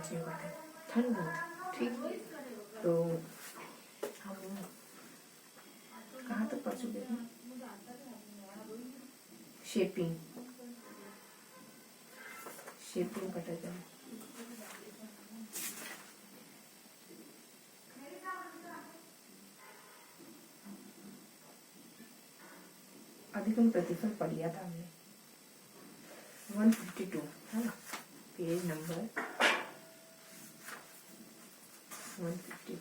Match नहीं करते, ठंड बहुत है। ठीक है, तो हम कहाँ तक पढ़ चुके थे? शेपिंग पढ़ रहे थे। अधिगम प्रतिफल पढ़ लिया था हमने, 152 है ना, पेज नंबर 152।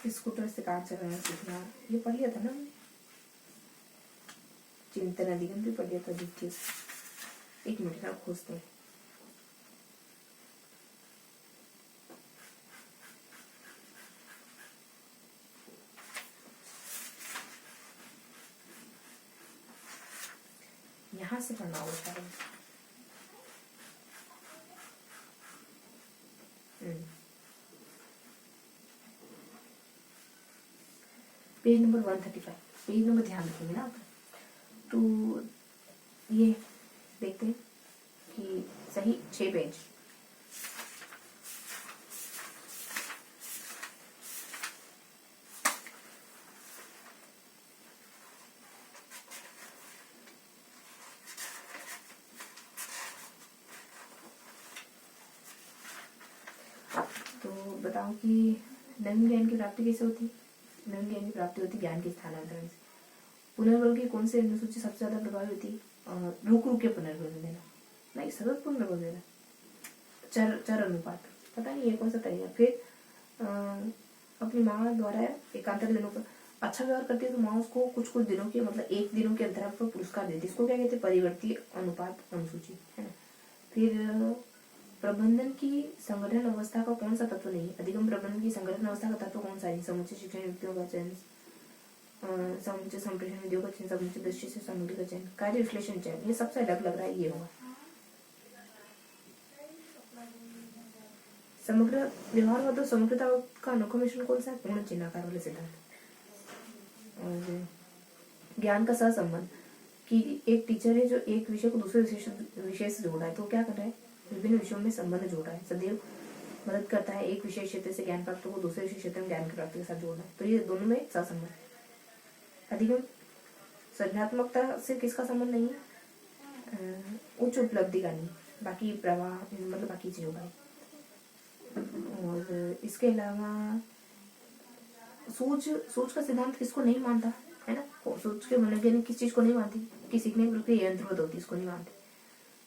स्कूटर से कार चलाना सीखना, ये पढ़ लिया था ना हमने। चिंतन अधिगम भी पढ़ लिया था। देखिए, एक मिनट का खोजते हैं। यहाँ से पढ़ना होता है। पेज नंबर 135, पेज नंबर ध्यान रखेंगे ना आप। तो ये देखते हैं कि सही 6 पेज। तो बताओ कि नवीन ज्ञान की प्राप्ति कैसे होती है? नवीन ज्ञान की प्राप्ति होती ज्ञान के स्थानांतरण से। पुनर्बल की कौन सी अनुसूची सबसे ज्यादा प्रभावी होती है? रुक रुक के पुनर्बल देना, नहीं सतत पुनर्बल देना, चर अनुपात, पता नहीं ये कौन सा तरीका। फिर अपनी माँ द्वारा एकांतर दिनों पर अच्छा व्यवहार करती है तो माँ उसको कुछ दिनों के मतलब 1 दिनों के अंतराल पर पुरस्कार देती है। इसको क्या कहते हैं? परिवर्ती अनुपात अनुसूची, है ना। फिर प्रबंधन की संगठन अवस्था का कौन सा तत्व नहीं? अधिगम प्रबंधन की संगठन अवस्था का तत्व कौन सा है? समुचित शिक्षण युक्तियों का चयन, समुचित संप्रेषण विधियों का चयन, समुचित दृष्टि से सामग्री का चयन, कार्य विश्लेषण चयन। ये सबसे अलग लग रहा है, ये होगा। समग्र व्यवहार हो तो समग्रता का अनोखा मिश्रण कौन सा है? पूर्ण चिन्हाकार वाले सिद्धांत। और ज्ञान का सहसंबंध, कि एक टीचर है जो एक विषय को दूसरे विषय से जोड़ रहा है, तो क्या कर रहा है? विभिन्न विषयों में संबंध जोड़ रहा है, सदैव मदद करता है एक विषय क्षेत्र से ज्ञान प्राप्त को दूसरे विषय क्षेत्र में ज्ञान की प्राप्ति के साथ जोड़ना है। तो ये दोनों में सहसंबंध। अधिगम सृजनात्मकता से किसका संबंध नहीं है? उच्च उपलब्धि का नहीं, बाकी प्रवाह मतलब बाकी चीजों का। और इसके अलावा सोच का सिद्धांत किसको नहीं मानता, है ना? सोच के मनोवैज्ञानिक किस चीज को नहीं मानती कि सीखने की प्रक्रिया यंत्रवत होती है, इसको नहीं मानते।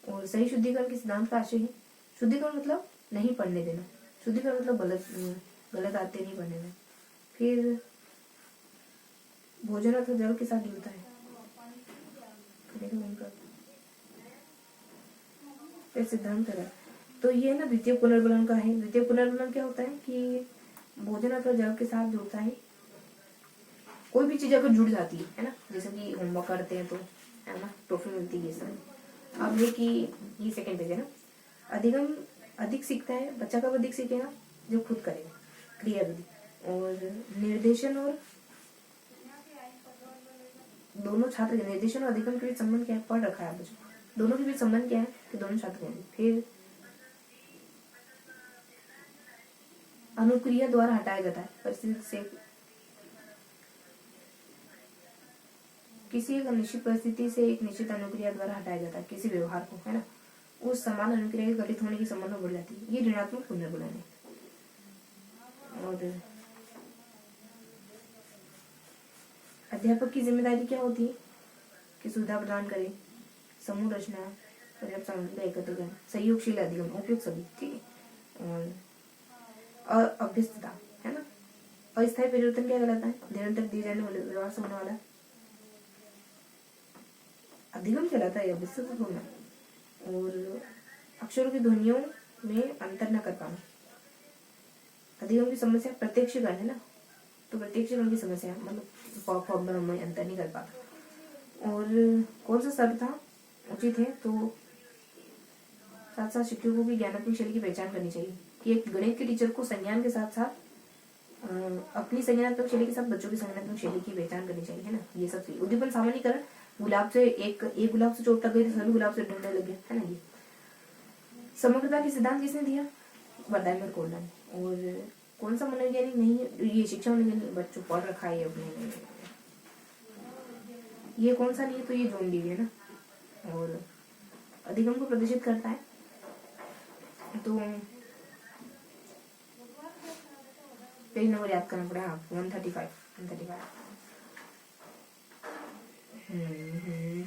और सही शुद्धिकरण के सिद्धांत का आशय है, शुद्धिकरण मतलब नहीं पढ़ने देना, शुद्धिकरण मतलब गलत आते नहीं पढ़ने देना। फिर भोजन अथवा जल के साथ जुड़ता है, फिर सिद्धांत है। तो ये ना द्वितीय पुनर्बलन का है। द्वितीय पुनर्बलन क्या होता है कि भोजन अथवा जल के साथ जुड़ता है, कोई भी चीज अगर जुड़ जाती है ना, जैसे कि होमवर्क करते हैं तो है ना ट्रॉफी मिलती है सब। अब ये कि ये सेकंड पेज है ना। अधिगम अधिक सीखता है, बच्चा कब अधिक सीखेगा? जो खुद करेगा, क्रियाविधि। और निर्देशन और दोनों छात्र के निर्देशन और अधिगम के बीच संबंध क्या है? पढ़ रखा है बच्चों, दोनों के बीच संबंध क्या है कि दोनों छात्र हैं। फिर अनुक्रिया द्वारा हटाया जाता है, परिस्थिति से किसी एक निश्चित परिस्थिति से एक निश्चित अनुक्रिया द्वारा हटाया जाता है किसी व्यवहार को, है ना। उस समान अनुक्रिया के घटित होने की संभावना बढ़ जाती है, ये ऋणात्मक पुनर्बलन है। और अध्यापक की जिम्मेदारी क्या होती है? कि सुविधा प्रदान करे, समूह रचना, पर्याप्त सामग्री एकत्र करना, सहयोगशील अधिगम, उपयुक्त सभी, ठीक है। और अभ्यस्तता, है ना। अस्थायी परिवर्तन क्या कहलाता है? निरंतर दिए जाने वाले व्यवहार से होने वाला अधिगम कहलाता है, अभ्यस्तता होना। और अक्षरों की ध्वनियों में अंतर न कर पाना, अधिगम की समस्या प्रत्यक्षीकरण है ना, तो प्रत्येक चीज उनकी समस्या है, मतलब प्रॉब्लम में अंतर नहीं कर पाता। और कौन सा शब्द था उचित है, तो साथ साथ शिक्षकों की ज्ञानात्मक शैली की पहचान करनी चाहिए कि एक गणित के टीचर को संज्ञान के साथ साथ अपनी संज्ञानात्मक शैली के साथ बच्चों की संज्ञानात्मक शैली की पहचान करनी चाहिए, है ना। ये सब चाहिए। उद्दीपन सामान्यकरण, गुलाब से एक गुलाब से चोट लग गई तो सभी गुलाब से ढूंढने लग गया, है ना। ये समग्रता के सिद्धांत किसने दिया, वर्दाइमर कोल्डन। और कौन सा मनोवैज्ञानिक नहीं है, ये शिक्षा मनोवैज्ञानिक बच्चों पढ़ रखा है अपने, ये कौन सा नहीं है, तो ये जॉन डीवी है ना। और अधिगम को प्रदर्शित करता है, तो पेज नंबर याद करना पड़ेगा आपको, 135।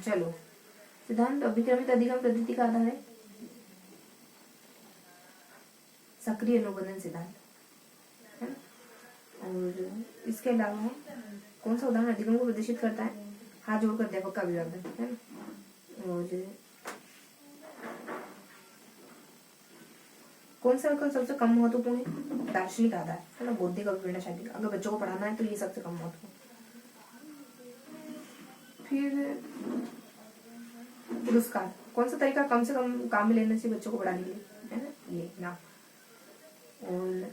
चलो, सिद्धांत अभिक्रमित अधिगम पद्धति का आधार है सक्रिय अनुबंधन सिद्धांत, है ना। और इसके अलावा कौन सा उदाहरण अधिगम को प्रदर्शित करता है, हाथ जोड़कर अध्यापक का अभिवादन, है ना। और कौन सा विकल्प सबसे कम महत्वपूर्ण है, दार्शनिक आधार, है ना, बौद्धिक अभिप्रेरणाशाली। अगर बच्चों को पढ़ाना है तो ये सबसे कम महत्वपूर्ण। फिर पुरस्कार, कौन सा तरीका कम से कम काम में लेना चाहिए बच्चों को पढ़ाने के लिए, है ना, ये ना। और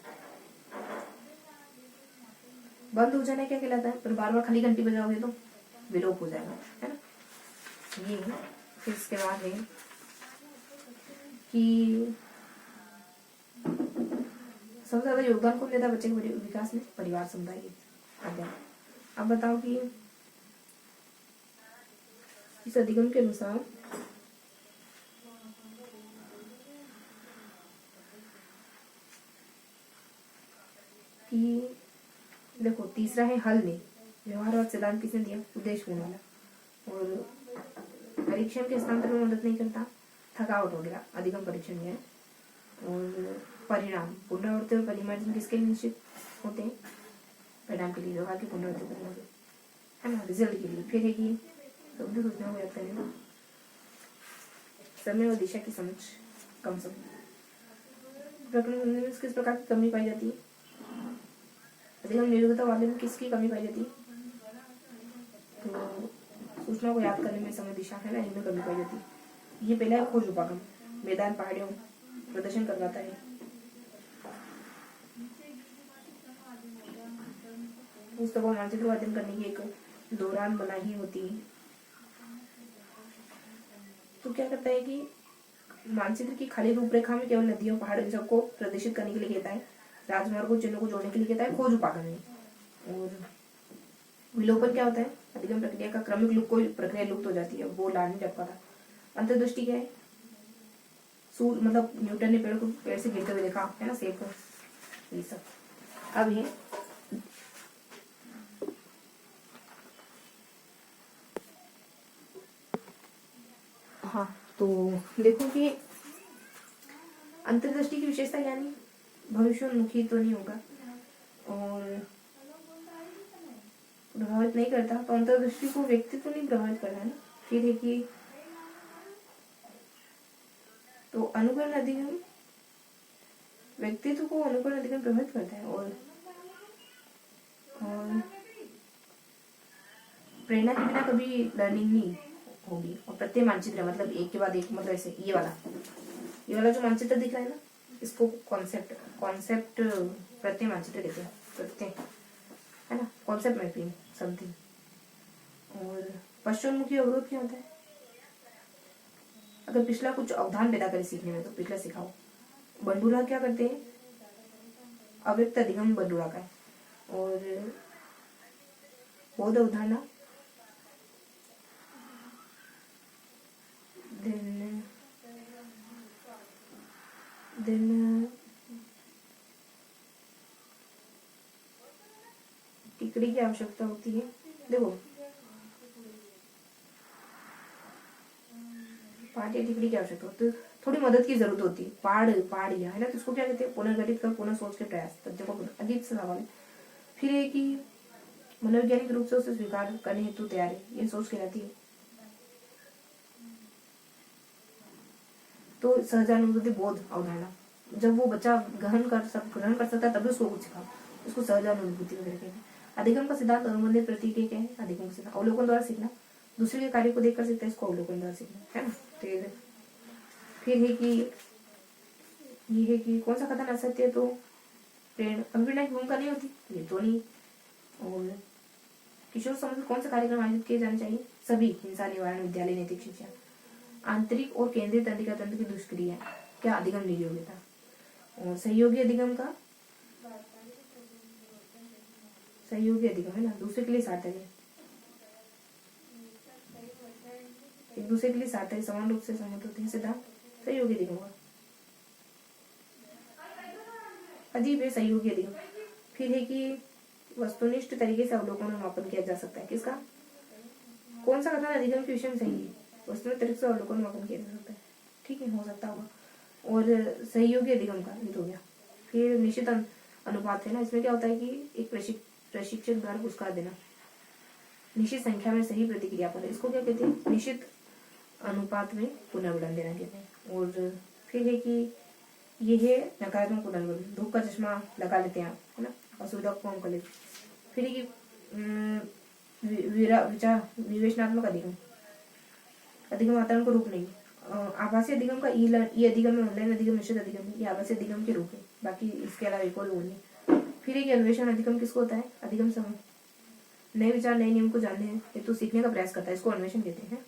बंद हो जाना क्या कहलाता है, पर बार बार खाली घंटी बजाओगे तो विलोप हो जाएगा, है ना। ये फिर इसके बाद है कि सबसे ज्यादा योगदान कौन देता है बच्चे के विकास में, परिवार, समुदाय, अध्यापक। अब बताओ कि इस अधिगम के अनुसार कि देखो, तीसरा है हल में व्यवहारवाद सिद्धांत किसने दिया, उद्देश्यपूर्ण वाला। और परीक्षण के स्थानांतरण में मदद नहीं करता, थकावट वगैरह, अधिगम परीक्षण है। और परिणाम, पुनरावृत्ति और परिमार्जन किसके लिए निश्चित होते हैं, परिणाम के लिए, व्यवहार के पुनरावृत्ति, है ना, रिजल्ट के लिए। फिर है कि शब्द सूचना को याद करें, समय और दिशा की समझ कम समय, प्रकरण में किस प्रकार की कमी पाई जाती है, अधिगम निरोधकता वाले में किसकी कमी पाई जाती है, तो सूचना को याद करने में समय, दिशा, है ना, इनमें कमी पाई जाती है। ये पहला है खोज उपागम, मैदान पहाड़ियों प्रदर्शन करवाता है। पुस्तकों मानचित्र का अध्ययन करने की एक दौरान बनाई होती है, तो क्या करता है कि मानचित्र की खाली रूपरेखा में केवल नदियों, पहाड़ों सबको प्रदर्शित करने के लिए कहता है, राजमार्गों, चिन्हों को जोड़ने के लिए कहता है खोज उपागम में। और विलोपन क्या होता है, अधिगम प्रक्रिया का क्रमिक लुप्त, कोई प्रक्रिया लुप्त हो जाती है, वो ला नहीं रख पाता। अंतर्दृष्टि क्या है, सूर्य, मतलब न्यूटन ने पेड़ को पेड़ से गिरते हुए देखा, है ना, सेब को, ये सब। अब है हाँ, तो देखो कि अंतर्दृष्टि की विशेषता यानी भविष्योन्मुखी तो नहीं होगा और प्रभावित नहीं करता, तो अंतर्दृष्टि को व्यक्तित्व नहीं प्रभावित कर रहा है ना। फिर है कि तो अनुकरण अधिगम व्यक्तित्व को अनुकरण अधिगम प्रभावित करता है। और प्रेरणा के बिना कभी लर्निंग नहीं होगी। और प्रत्यय मानचित्र, मतलब एक के बाद एक, मतलब ऐसे ये वाला जो मानचित्र दिख रहा है ना, इसको कॉन्सेप्ट प्रत्यय मानचित्र कहते हैं, प्रत्यय, है ना, कॉन्सेप्ट मैपिंग समथिंग। और पश्चिममुखी अवरोध क्या होता है, अगर पिछला कुछ अवधान पैदा करे सीखने में तो पिछला सिखाओ। बंडूरा क्या करते हैं, अव्यक्त अधिगम बंडूरा का है। और बोध अवधारणा, देन टिकड़ी की आवश्यकता होती है। देखो पाठ या टिकड़ी की आवश्यकता होती है, थोड़ी मदद की जरूरत होती है। पाड़ या, है ना, तो उसको क्या कहते हैं, पुनर्गठित कर, पुनः सोच के प्रयास, तथ्य को अजीब सा सवाल है। फिर है कि मनोवैज्ञानिक रूप से उसे स्वीकार करने हेतु तैयार है, ये सोच कहलाती है। तो सहजानुभूति बोध अवधारणा, जब वो बच्चा ग्रहण कर सकता है तभी उसको कुछ सिखाओ, उसको सहजानुभूति वगैरह कहते हैं। अधिगम का सिद्धांत अनुबंधित प्रतीक क्या है? अधिगम का सिद्धांत अवलोकन द्वारा सीखना, दूसरे के कार्य को देखकर सीखता है, इसको अवलोकन द्वारा सीखना है ना। फिर है कि ये है कि कौन सा कथन असत्य है? तो प्रेरणा की भूमिका नहीं होती, ये तो नहीं। और किशोर समाज कौन सा कार्यक्रम आयोजित किए जाने चाहिए? सभी, हिंसा निवारण, विद्यालय, नैतिक शिक्षा। आंतरिक और केंद्रीय तंत्रिका तंत्र की दुष्क्रिया क्या? अधिगम नियोग्यता। और सहयोगी अधिगम का, सहयोगी अधिगम है ना, दूसरे के लिए सार्थक है, एक दूसरे के लिए सार्थक है, समान रूप से सहमत होते हैं, सिद्धांत सहयोगी अधिगम का। अजीब है सहयोगी अधिगम। फिर है कि वस्तुनिष्ठ तरीके से अवलोकन और मापन किया जा सकता है, किसका? कौन सा कथन अधिगम के विषय में सही है? वस्तुनिष्ठ तरीके से अवलोकन और मापन किया जा सकता है, ठीक है, हो सकता होगा। और सहयोगी अधिगम का ये तो हो गया। फिर निश्चित अनुपात है ना, इसमें क्या होता है कि एक प्रशिक्षक द्वारा पुरस्कार देना, निश्चित संख्या में सही प्रतिक्रिया पर, इसको क्या कहते हैं? निश्चित अनुपात में पुनर्वलन देना कहते हैं। और फिर है कि ये है नकारात्मक पुनर्वलन, धूप का चश्मा लगा लेते हैं है ना, असुविधा को कम कर लेते। फिर है कि विवेचनात्मक अधिगम, अधिगम वातावरण को रूप नहीं। आभासी अधिगम का ई अधिगम में, ऑनलाइन अधिगम, निश्चित अधिगम में, ये आभासी अधिगम के रूप है, बाकी इसके अलावा एक और नहीं। फिर एक अन्वेषण अधिगम किसको होता है? अधिगम समय, नए विचार नए नियम को जानने हेतु तो सीखने का प्रयास करता है, इसको अन्वेषण कहते हैं।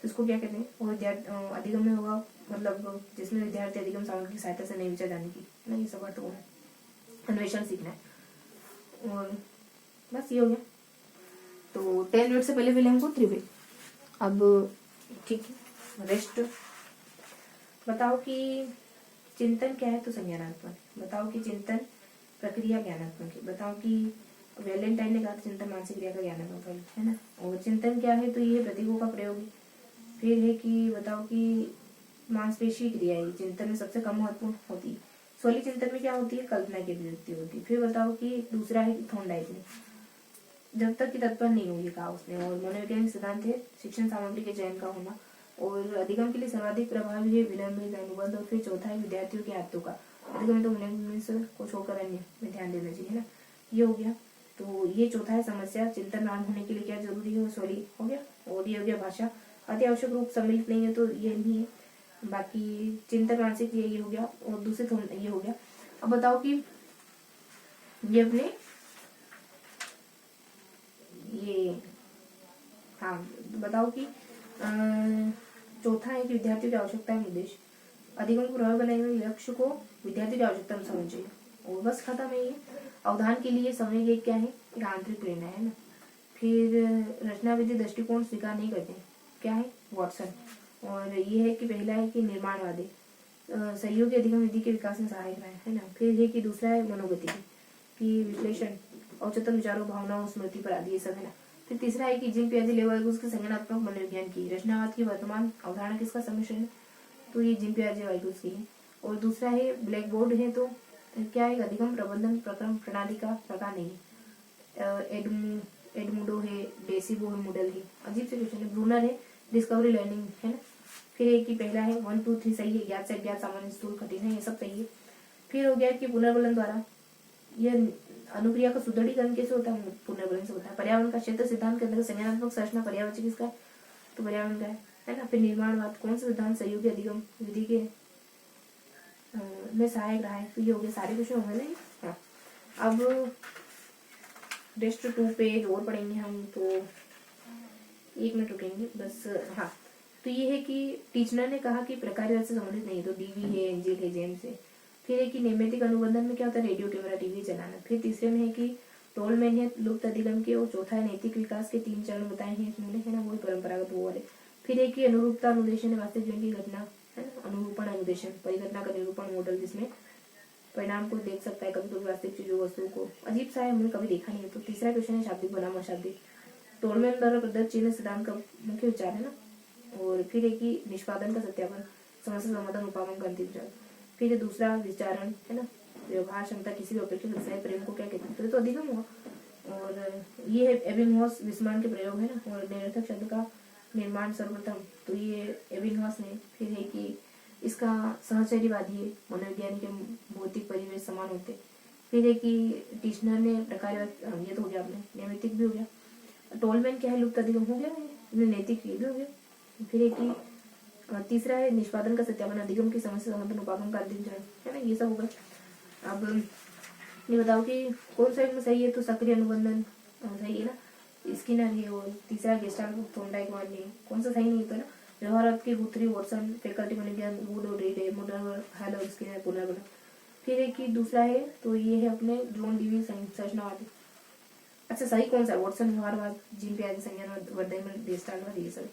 तो इसको क्या कहते हैं? और अधिगम में होगा मतलब जिसमें विद्यार्थी अधिगम सामग्री की सहायता से नए विचार जानने की ना, ये सब अर्थ हो है, अन्वेषण सीखना है। और बस ये हो गया। तो 10 मिनट से पहले हमको त्रिवे। अब ठीक है, रेस्ट। बताओ कि चिंतन क्या है? तो संज्ञानात्मक। बताओ कि चिंतन प्रक्रिया ज्ञानात्मक है। बताओ कि वैलेंटाइन ने कहा चिंतन मानसिक क्रिया का ज्ञानात्मक है ना। और चिंतन क्या है? तो ये प्रतीकों का प्रयोग है। फिर है कि बताओ कि मांसपेशी क्रिया है चिंतन में सबसे कम महत्वपूर्ण होती है। स्वली चिंतन में क्या होती है? कल्पना की अभिव्यक्ति होती है। फिर बताओ कि दूसरा है थॉर्नडाइक ने जब तक कि तत्पर नहीं होगी कहा उसने। और मनोवैज्ञानिक सिद्धांत है शिक्षण सामग्री के चयन का होना। और अधिगम के लिए सर्वाधिक प्रभावी है विलंबित अनुबंध। और फिर चौथा है विद्यार्थियों के आत्तों का। अधिगम तो उन्हें को छोड़कर अन्य में ध्यान देना चाहिए ना, ये हो गया। तो ये चौथा है समस्या चिंतन आरंभ होने के लिए क्या जरूरी है? स्वली हो गया। और ये हो गया भाषा अति आवश्यक रूप सम्मिलित नहीं है तो ये नहीं है। बाकी चिंतन मानसिक ये हो गया। और दूसरे ये हो गया। अब बताओ कि ये अपने ये हाँ बताओ कि चौथा है कि विद्यार्थियों की आवश्यकता है उद्देश्य। अधिगम को प्रभावी बनाने में लक्ष्य को विद्यार्थी की आवश्यकता में समझ चाहिए। और बस खत्म है ये। अवधान के लिए समय एक क्या है? एक आंतरिक प्रेरणा है ना। फिर रचना विधि दृष्टिकोण स्वीकार नहीं करते, क्या है? वॉटसन। और ये है कि पहला है कि निर्माणवादी सहयोगी अधिगम विधि के विकास में सहायक रहा है ना। फिर है कि दूसरा है मनोगति की विश्लेषण, औचतन विचारों, भावनाओं, स्मृति पर आदि, ये सब है ना। फिर तीसरा है कि जिन पियाजे लेवाइगुस के संज्ञानात्मक मनोविज्ञान की रचनावाद की वर्तमान अवधारणा किसका सम्मिश्रण है? तो ये जिन पियाजे वाइगुस की है। और दूसरा है ब्लैक बोर्ड है। तो क्या है? अधिगम प्रबंधन प्रक्रम प्रणाली का प्रकार नहीं है। एडमुडो है, डेसिबो है, मूडल है। अजीब से क्वेश्चन है। ब्रूनर है, डिस्कवरी लर्निंग है ना। फिर एक कि पहला है 1 2 3 सही है, ज्ञात से अज्ञात, सामान्य, स्थूल, कठिन है, ये सब सही है। फिर हो गया कि पुनर्वलन द्वारा यह अनुक्रिया का सुदृढ़ीकरण कैसे होता है? पुनर्वलन से होता है। पर्यावरण का क्षेत्र सिद्धांत के अंदर संज्ञानात्मक संरचना पर्यावरण किसका है? तो पर्यावरण का है ना। फिर निर्माणवाद कौन सा सिद्धांत सहयोगी अधिगम विधि के में सहायक रहा है? तो ये हो गए सारे क्वेश्चन हो गए। हाँ, अब रेस्ट 2 पेज और पढ़ेंगे हम, तो 1 मिनट रुकेंगे बस। हाँ, तो ये है कि टीचर ने कहा कि प्रकार्य से संबंधित नहीं, तो डीवी है, एंजिल है, जेम्स है। फिर है कि नैमित्तिक अनुबंधन में क्या होता है? रेडियो, कैमरा, टीवी चलाना। फिर तीसरे में है कि टोलमैन है लुप्त अधिगम के। और चौथा है नैतिक विकास के 3 चरण बताए हैं इसमें है ना, वही परंपरागत वो वाले। फिर है कि अनुरूपता अनुदेशन वास्तविक जीवन की घटना है ना। अनुरूपण अनुदेशन परिघटना का निरूपण मॉडल जिसमें परिणाम को देख सकता है कभी कभी वास्तविक चीजों वस्तुओं को। अजीब सा है, हमने कभी देखा नहीं है। तो तीसरा क्वेश्चन है शाब्दिक बनाम अशाब्दिक। टोलमैन द्वारा प्रदत्त चिन्ह सिद्धांत का मुख्य विचार है ना। और फिर है कि निष्पादन का सत्यापन, समस्या समाधान, उपागम का अंतिम विचार। फिर दूसरा विचारण है ना, व्यवहार क्षमता, किसी भी अपेक्षित विषय प्रेम को क्या कहते हैं? तो ये तो अधिगम हुआ। और ये है एबिंगहॉस विस्मरण के प्रयोग है ना। और निरर्थक शब्द का निर्माण सर्वप्रथम, तो ये एबिंगहॉस ने। फिर है कि इसका सहचर्यवादी है, मनोविज्ञान के भौतिक परिवेश समान होते, फिर है कि टिश्नर ने प्रकार, ये तो हो गया अपने नैमित्तिक भी हो गया। टोलमैन क्या है, लुप्त अधिगम हो गया, नैतिक ये भी हो गया। फिर है कि तीसरा है निष्पादन का सत्यापन, अधिगम की समस्या समाधान उपागम का अंतिम चरण, है ना, ये सब होगा। अब ये बताओ कि कौन सा इनमें सही है, तो सक्रिय अनुबंधन सही है ना, स्किनर है, और तीसरा गेस्टाल्ट थोर्नडाइक वार्नी, कौन सा सही नहीं होता ना, व्यवहार की गुथरी, वॉटसन, फैकल्टी मनोविज्ञान, वुड और रीड है, मोडर्न हेल और स्किनर, पुनर्गठन। फिर एक कि दूसरा है तो ये है अपने जॉन डीवी संरचनावादी। अच्छा सही कौन सा, वॉटसन व्यवहारवाद, जिन पे आदि संज्ञान, वर्धमान, गेस्टाल्ट, ये सब।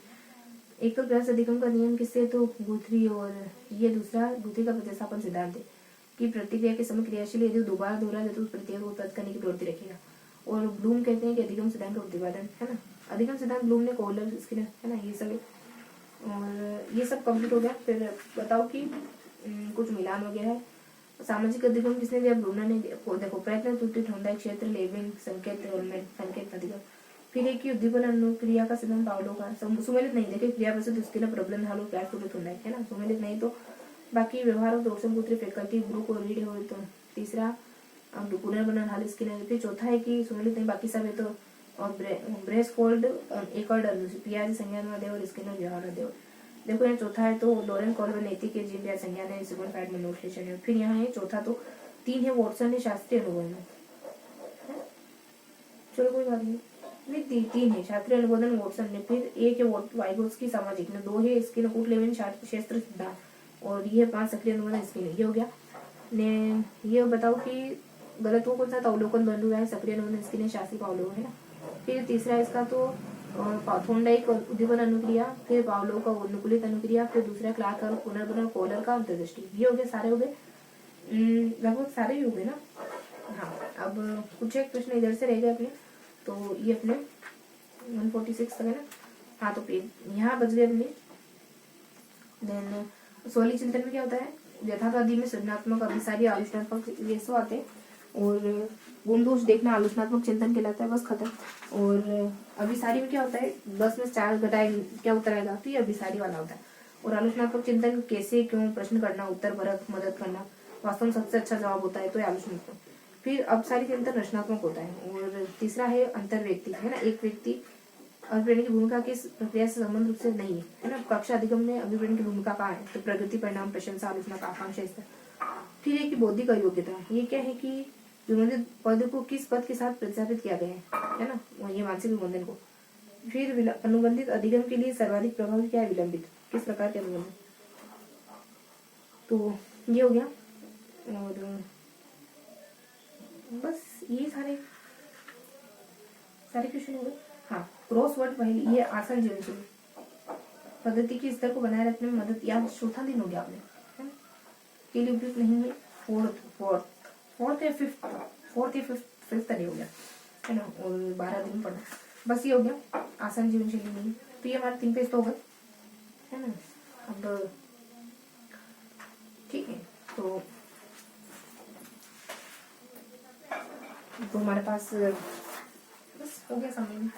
एकल प्रयास अधिगम का नियम किससे, तो गुथरी, और ये दूसरा गुथरी का प्रतिस्थापन सिद्धांत है कि प्रतिक्रिया के समय क्रियाशील यदि दोबारा दोहरा जाए तो उस प्रक्रिया को उत्पाद करने की प्रवृत्ति रखेगा। और ब्लूम कहते हैं कि अधिगम सिद्धांत का प्रतिपादन, है ना, अधिगम सिद्धांत ब्लूम ने, कोहलर, स्किनर, है ना, ये सब। और ये सब कंप्लीट हो गया। फिर बताओ कि कुछ मिलान वगैरह है। सामाजिक अधिगम किसने दिया, ब्रूनर ने दिया। देखो प्रयत्न, त्रुटि, ठंडा क्षेत्र, लेविंग, संकेत, संकेत अधिगम। फिर एक की उद्दीपन अनुक्रिया का सिद्धांत पावलो का, सुमेलित नहीं, देखिए क्रिया प्रसिद्ध उसके लिए प्रबलन हालो प्यार पूर्वक होना है ना, सुमेलित नहीं तो बाकी व्यवहार और दोषम पुत्री फैकल्टी ग्रुप को रीड हो। तो तीसरा पुनर्बनन हाल इसके लिए। फिर चौथा है कि सुमेलित नहीं, बाकी सब है तो और ब्रेसफोल्ड, एकॉर्डर, पियाज संज्ञान देव और स्किनर व्यवहार देव। देखो यहाँ चौथा है तो लॉरेन कॉल्वर नैतिक है, जीव संज्ञान है, सिग्मंड फ्राइड मनोविश्लेषण है। फिर यहाँ है चौथा तो 3 है वॉटसन है, शास्त्रीय अनुबंधन। चलो कोई बात नहीं, 3 है शास्त्रीय अनुबंधन वॉटसन ने। फिर 1 है वाइगोत्स्की सामाजिक ने, 2 है स्किनर कुटलेविन शास्त्र सिद्धांत, और ये 5 सक्रिय अनुबंधन इसके लिए। ये हो गया ने। ये बताओ कि गलत हो कौन सा, अवलोकन बंधु है, सक्रिय अनुबंधन इसके लिए शास्त्री पावलो, है ना। फिर तीसरा इसका तो थोर्नडाइक उद्दीपन अनुक्रिया, फिर पावलो का अनुकूलित अनुक्रिया, फिर दूसरा क्लार्क और पुनर्बनन कोहलर का अंतर्दृष्टि। ये हो गए, सारे हो गए, लगभग सारे ही हो गए ना। हाँ अब कुछ एक प्रश्न इधर से रह गए अपने, तो ये अपने 146 तक है ना। हाँ तो यहाँ बच गए अपने। देन सोली चिंतन में क्या होता है, यथार्थवादी में सृजनात्मक, अभिसारी, आलोचनात्मक, ये सब आते हैं। और गुण दोष देखना आलोचनात्मक चिंतन कहलाता है, बस खत्म। और अभिसारी में क्या होता है, 10 में 4 घटाए क्या उत्तर आएगा, तो ये अभिसारी वाला होता है। और आलोचनात्मक चिंतन कैसे क्यों प्रश्न करना, उत्तर परक, मदद करना, वास्तव में सबसे अच्छा जवाब होता है, तो आलोचनात्मक। फिर अभिसारी चिंतन रचनात्मक होता है। और तीसरा है अंतर व्यक्ति, है ना, एक व्यक्ति अभिप्रेरण की भूमिका किस प्रक्रिया से संबंध रूप से नहीं है ना, कक्षा अधिगम में अभिप्रेरण की भूमिका कहाँ है, तो प्रगति, परिणाम, प्रशंसा, आलोचना, आकांक्षा, इस तरह। फिर एक बौद्धिक अयोग्यता, ये क्या है कि विबंधित पद को किस पद के साथ प्रतिस्थापित किया गया है ना, ये मानसिक विबंधन को। फिर अनुबंधित अधिगम के लिए सर्वाधिक प्रभावी क्या है, विलंबित, किस प्रकार के अनुबंधन, तो ये हो गया। और बस ये सारे क्वेश्चन हो गए। हाँ क्रॉसवर्ड पहले, ये आसान जीवन शैली पद्धति के स्तर को बनाए रखने में मदद, या चौथा दिन हो गया आपने, है ना, के लिए उपयुक्त नहीं है। फोर्थ या फिफ्थ नहीं हो गया, है ना, और 12 दिन पढ़ना, बस ये हो गया आसान जीवन शैली नहीं। तो ये हमारे 3 पेज तो हो गए, है ना। अब ठीक है, तो हमारे पास बस हो गया समझ में।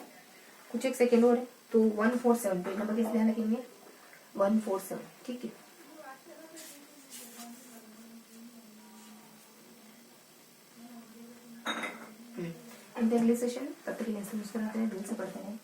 कुछ एक सेकेंड और है, तो 147 पेज नंबर किस ध्यान रखेंगे, 147, ठीक है। अगले सेशन तब तक के लिए मुस्कुराते हैं, दिल से पढ़ते हैं।